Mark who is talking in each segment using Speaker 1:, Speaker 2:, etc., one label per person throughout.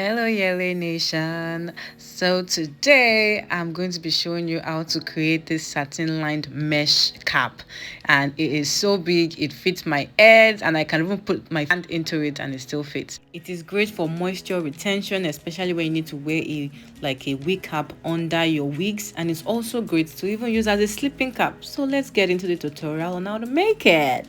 Speaker 1: Hello Yele Nation. So today I'm going to be showing you how to create this satin lined mesh cap, and it is so big it fits my head and I can even put my hand into it and it still fits. It is great for moisture retention, especially when you need to wear a wig cap under your wigs, and it's also great to even use as a sleeping cap. So let's get into the tutorial on how to make it.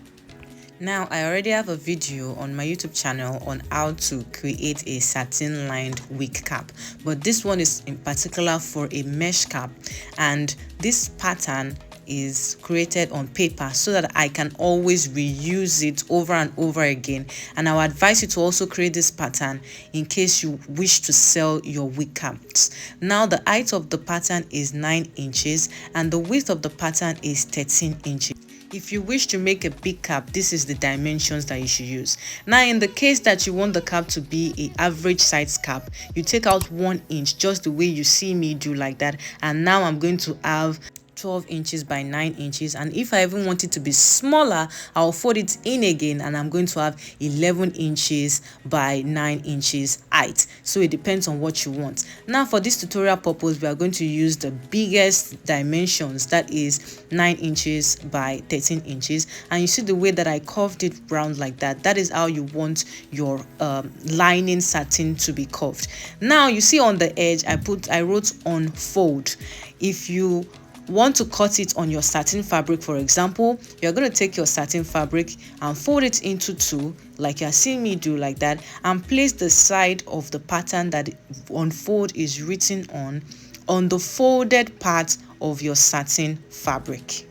Speaker 1: Now, I already have a video on my YouTube channel on how to create a satin lined wig cap, but this one is in particular for a mesh cap, and this pattern is created on paper so that I can always reuse it over and over again. And I would advise you to also create this pattern in case you wish to sell your wig caps. Now, the height of the pattern is 9 inches and the width of the pattern is 13 inches. If you wish to make a big cap, this is the dimensions that you should use. Now, in the case that you want the cap to be an average size cap, you take out 1 inch, just the way you see me do like that. And now I'm going to have 12 inches by 9 inches, and if I even want it to be smaller, I'll fold it in again and I'm going to have 11 inches by 9 inches height. So it depends on what you want. Now, for this tutorial purpose, we are going to use the biggest dimensions, that is 9 inches by 13 inches, and you see the way that I curved it round like that. That is how you want your lining satin to be curved. Now you see on the edge I wrote on fold. If you want to cut it on your satin fabric, for example, you're going to take your satin fabric and fold it into two like you're seeing me do like that, and place the side of the pattern that unfold is written on the folded part of your satin fabric.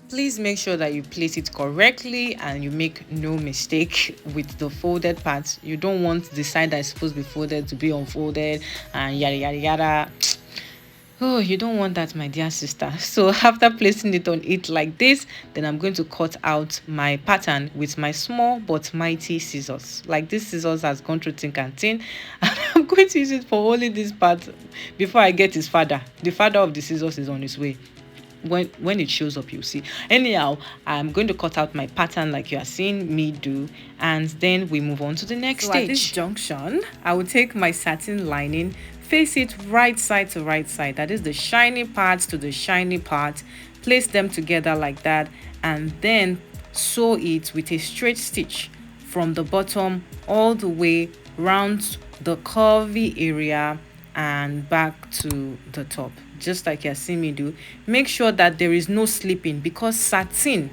Speaker 1: Please make sure that you place it correctly and you make no mistake with the folded part. You don't want the side that is supposed to be folded to be unfolded and yada yada yada. Oh, you don't want that, my dear sister. So after placing it on it like this, then I'm going to cut out my pattern with my small but mighty scissors. Like, this scissors has gone through thick and thin, and I'm going to use it for only this part before I get his father. The father of the scissors is on his way. When it shows up, you'll see. Anyhow, I'm going to cut out my pattern like you are seeing me do, and then we move on to the next stage. At this junction, I will take my satin lining, face it right side to right side, that is the shiny part to the shiny part, place them together like that, and then sew it with a straight stitch from the bottom all the way round the curvy area and back to the top, just like you're seeing me do. Make sure that there is no slipping, because satin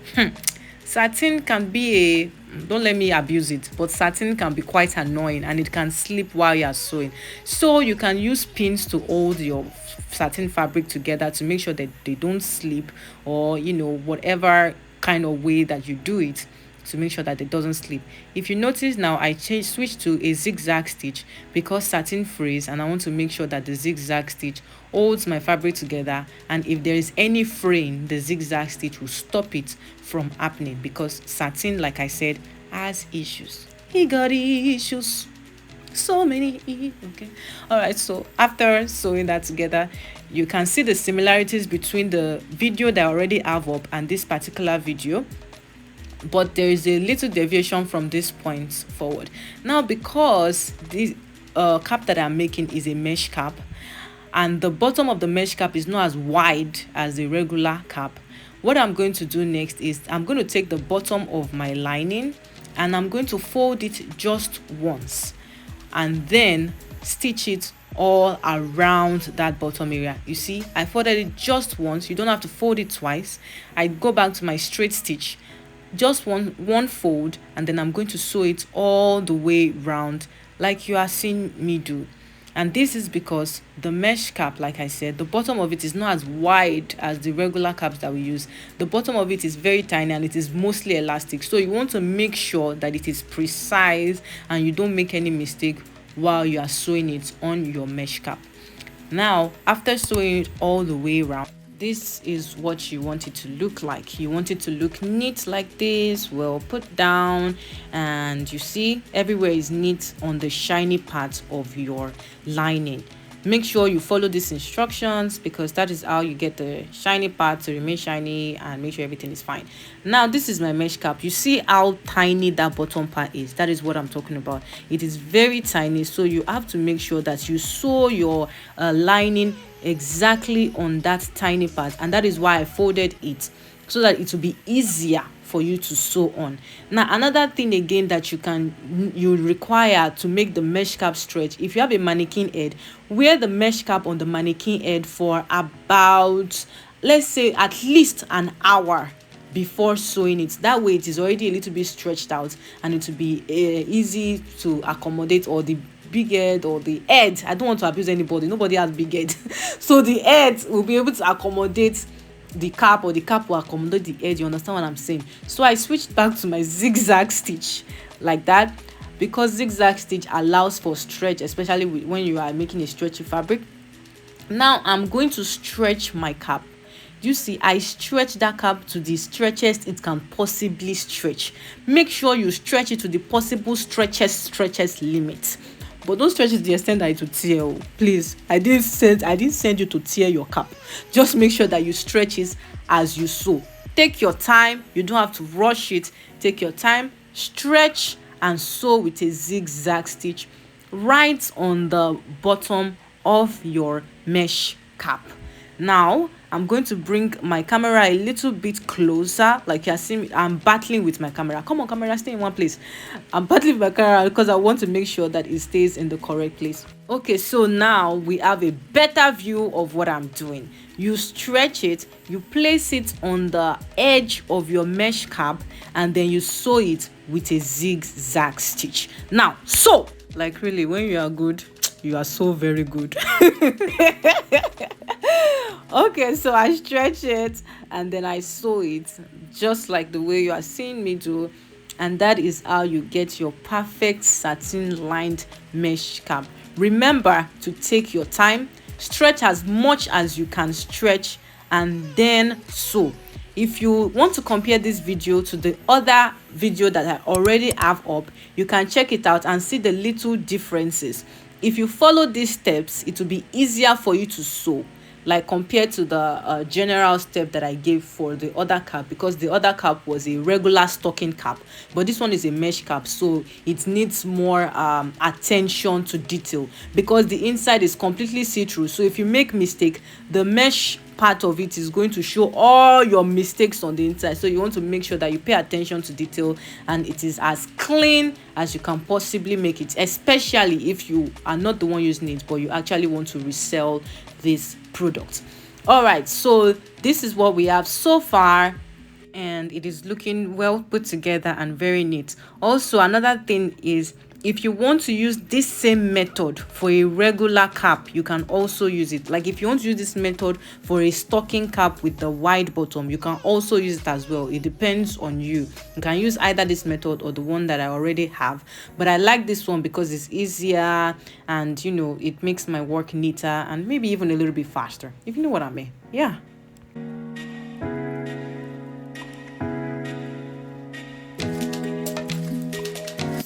Speaker 1: can be a, don't let me abuse it, but satin can be quite annoying and it can slip while you're sewing. So you can use pins to hold your satin fabric together to make sure that they don't slip, or whatever kind of way that you do it to make sure that it doesn't slip. If you notice now, I switched to a zigzag stitch because satin frizz, and I want to make sure that the zigzag stitch holds my fabric together, and if there is any fraying, the zigzag stitch will stop it from happening, because satin, like I said, has issues. He got issues, so many. Okay, all right, so after sewing that together, you can see the similarities between the video that I already have up and this particular video, but there is a little deviation from this point forward. Now, because this cap that I'm making is a mesh cap, and the bottom of the mesh cap is not as wide as the regular cap, what I'm going to do next is I'm going to take the bottom of my lining and I'm going to fold it just once, and then stitch it all around that bottom area. You see, I folded it just once. You don't have to fold it twice. I go back to my straight stitch, just one fold, and then I'm going to sew it all the way round like you are seeing me do. And this is because the mesh cap, like I said, the bottom of it is not as wide as the regular caps that we use. The bottom of it is very tiny and it is mostly elastic, so you want to make sure that it is precise and you don't make any mistake while you are sewing it on your mesh cap. Now, after sewing it all the way around, this is what you want it to look like. You want it to look neat like this, well put down, and you see everywhere is neat on the shiny part of your lining. Make sure you follow these instructions, because that is how you get the shiny part to remain shiny and make sure everything is fine. Now this is my mesh cap. You see how tiny that bottom part is? That is what I'm talking about. It is very tiny, so you have to make sure that you sew your lining exactly on that tiny part, and that is why I folded it, so that it will be easier for you to sew on. Now another thing again that you require to make the mesh cap stretch, if you have a mannequin head, wear the mesh cap on the mannequin head for about, let's say, at least an hour before sewing it. That way it is already a little bit stretched out, and it will be easy to accommodate, or the big head or the head. I don't want to abuse anybody, nobody has big head so the head will be able to accommodate the cap, or the cap will accommodate the head. You understand what I'm saying? So I switched back to my zigzag stitch like that, because zigzag stitch allows for stretch, especially when you are making a stretchy fabric. Now I'm going to stretch my cap. You see, I stretch that cap to the stretchest it can possibly stretch. Make sure you stretch it to the possible stretchest limit, but don't stretch it to the extent that it will tear. Please, I didn't send you to tear your cap. Just make sure that you stretch it as you sew. Take your time. You don't have to rush it. Take your time, stretch, and sew with a zigzag stitch right on the bottom of your mesh cap. Now I'm going to bring my camera a little bit closer. Like you're seeing, I'm battling with my camera. Come on, camera, stay in one place. I'm battling with my camera because I want to make sure that it stays in the correct place. Okay, so now we have a better view of what I'm doing. You stretch it, you place it on the edge of your mesh cap, and then you sew it with a zigzag stitch. Now sew. Like really, when you are good, you are so very good. Okay, so I stretch it and then I sew it just like the way you are seeing me do, and that is how you get your perfect satin lined mesh cap. Remember to take your time, stretch as much as you can stretch, and then sew. If you want to compare this video to the other video that I already have up, you can check it out and see the little differences. If you follow these steps, it will be easier for you to sew, like compared to the general step that I gave for the other cap, because the other cap was a regular stocking cap, but this one is a mesh cap, so it needs more attention to detail, because the inside is completely see-through. So if you make mistake, the mesh part of it is going to show all your mistakes on the inside. So you want to make sure that you pay attention to detail and it is as clean as you can possibly make it, especially if you are not the one using it but you actually want to resell this product. All right, so this is what we have so far, and it is looking well put together and very neat. Also, another thing is, if you want to use this same method for a regular cap, you can also use it. Like if you want to use this method for a stocking cap with the wide bottom, you can also use it as well. It depends on you. You can use either this method or the one that I already have, but I like this one because it's easier and you know, it makes my work neater and maybe even a little bit faster, if you know what I mean. Yeah.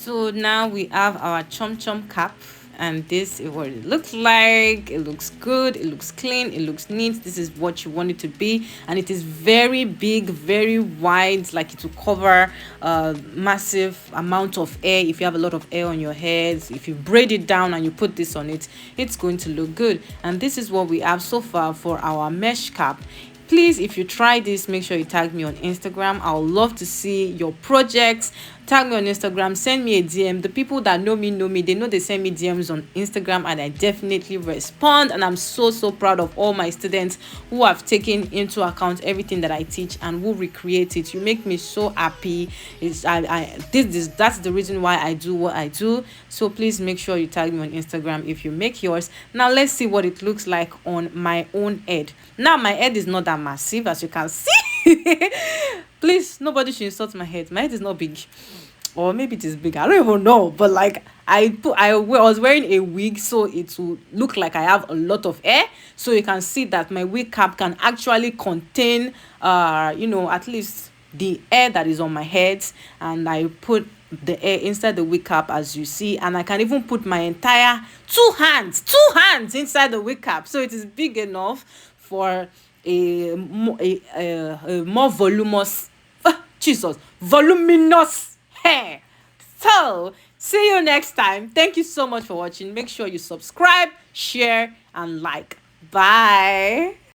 Speaker 1: So now we have our chum chum cap, and this is what it looks like. It looks good, it looks clean, it looks neat. This is what you want it to be, and it is very big, very wide, like it will cover a massive amount of hair. If you have a lot of hair on your heads, if you braid it down and you put this on it, it's going to look good. And this is what we have so far for our mesh cap. Please, if you try this, make sure you tag me on Instagram. I would love to see your projects. Tag me on Instagram, send me a DM. The people that know me, they know they send me DMs on Instagram and I definitely respond. And I'm so proud of all my students who have taken into account everything that I teach and who recreate it. You make me so happy. That's the reason why I do what I do. So please make sure you tag me on Instagram if you make yours. Now let's see what it looks like on my own head. Now my head is not that massive, as you can see. Please, nobody should insult my head. My head is not big, or maybe it is big, I don't even know. But like I was wearing a wig, so it will look like I have a lot of hair. So you can see that my wig cap can actually contain at least the hair that is on my head. And I put the air inside the wig cap, as you see, and I can even put my entire two hands inside the wig cap, so it is big enough for a more voluminous, voluminous hair. So see you next time. Thank you so much for watching. Make sure you subscribe, share, and like. Bye.